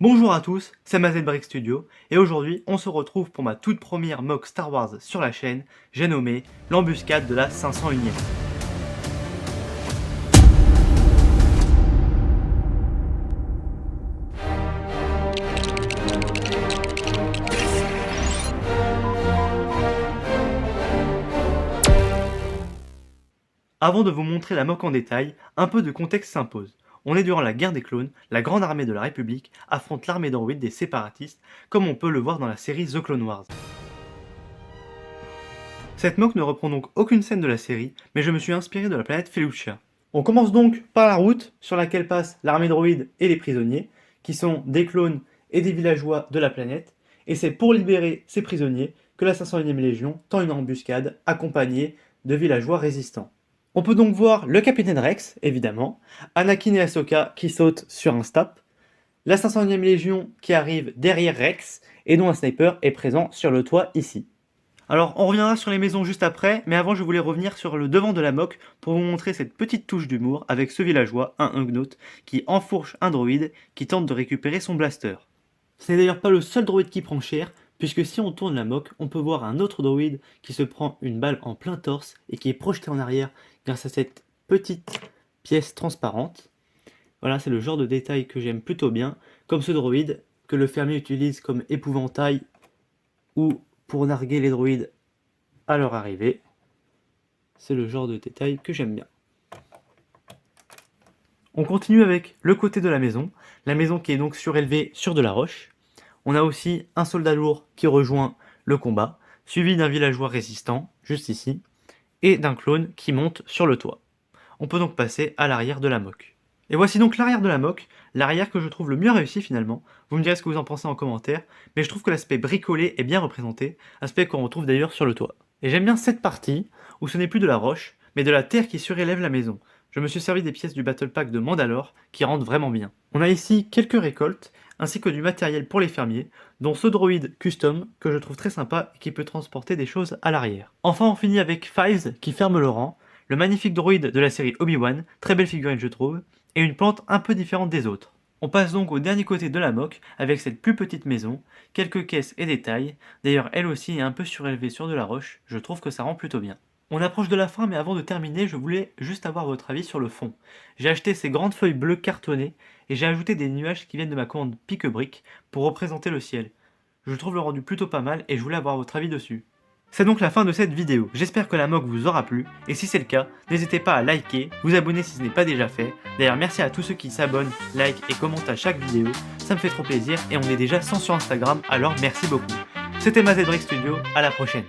Bonjour à tous, c'est MaZBrick Studio, et aujourd'hui on se retrouve pour ma toute première mock Star Wars sur la chaîne, j'ai nommé l'embuscade de la 501e. Avant de vous montrer la mock en détail, un peu de contexte s'impose. On est durant la guerre des clones, la grande armée de la République affronte l'armée droïde des séparatistes, comme on peut le voir dans la série The Clone Wars. Cette mock ne reprend donc aucune scène de la série, mais je me suis inspiré de la planète Felucia. On commence donc par la route sur laquelle passent l'armée droïde et les prisonniers, qui sont des clones et des villageois de la planète, et c'est pour libérer ces prisonniers que la 501e Légion tend une embuscade accompagnée de villageois résistants. On peut donc voir le capitaine Rex, évidemment, Anakin et Ahsoka qui sautent sur un stop, la 501e Légion qui arrive derrière Rex, et dont un sniper est présent sur le toit ici. Alors on reviendra sur les maisons juste après, mais avant je voulais revenir sur le devant de la mock pour vous montrer cette petite touche d'humour avec ce villageois, un Ugnaught, qui enfourche un droïde qui tente de récupérer son blaster. Ce n'est d'ailleurs pas le seul droïde qui prend cher, puisque si on tourne la mock, on peut voir un autre droïde qui se prend une balle en plein torse et qui est projeté en arrière grâce à cette petite pièce transparente. Voilà, c'est le genre de détail que j'aime plutôt bien, comme ce droïde que le fermier utilise comme épouvantail ou pour narguer les droïdes à leur arrivée. C'est le genre de détail que j'aime bien. On continue avec le côté de la maison qui est donc surélevée sur de la roche. On a aussi un soldat lourd qui rejoint le combat, suivi d'un villageois résistant, juste ici, et d'un clone qui monte sur le toit. On peut donc passer à l'arrière de la mock. Et voici donc l'arrière de la mock, l'arrière que je trouve le mieux réussi finalement. Vous me direz ce que vous en pensez en commentaire, mais je trouve que l'aspect bricolé est bien représenté, aspect qu'on retrouve d'ailleurs sur le toit. Et j'aime bien cette partie, où ce n'est plus de la roche, mais de la terre qui surélève la maison. Je me suis servi des pièces du Battle Pack de Mandalore, qui rendent vraiment bien. On a ici quelques récoltes, ainsi que du matériel pour les fermiers, dont ce droïde custom, que je trouve très sympa et qui peut transporter des choses à l'arrière. Enfin on finit avec Fives, qui ferme le rang, le magnifique droïde de la série Obi-Wan, très belle figurine je trouve, et une plante un peu différente des autres. On passe donc au dernier côté de la mock, avec cette plus petite maison, quelques caisses et détails, d'ailleurs elle aussi est un peu surélevée sur de la roche, je trouve que ça rend plutôt bien. On approche de la fin, mais avant de terminer, je voulais juste avoir votre avis sur le fond. J'ai acheté ces grandes feuilles bleues cartonnées, et j'ai ajouté des nuages qui viennent de ma commande Pique-Brique pour représenter le ciel. Je trouve le rendu plutôt pas mal, et je voulais avoir votre avis dessus. C'est donc la fin de cette vidéo, j'espère que la mock vous aura plu, et si c'est le cas, n'hésitez pas à liker, vous abonner si ce n'est pas déjà fait. D'ailleurs merci à tous ceux qui s'abonnent, like et commentent à chaque vidéo, ça me fait trop plaisir et on est déjà 100 sur Instagram, alors merci beaucoup. C'était MaZBrick Studio, à la prochaine.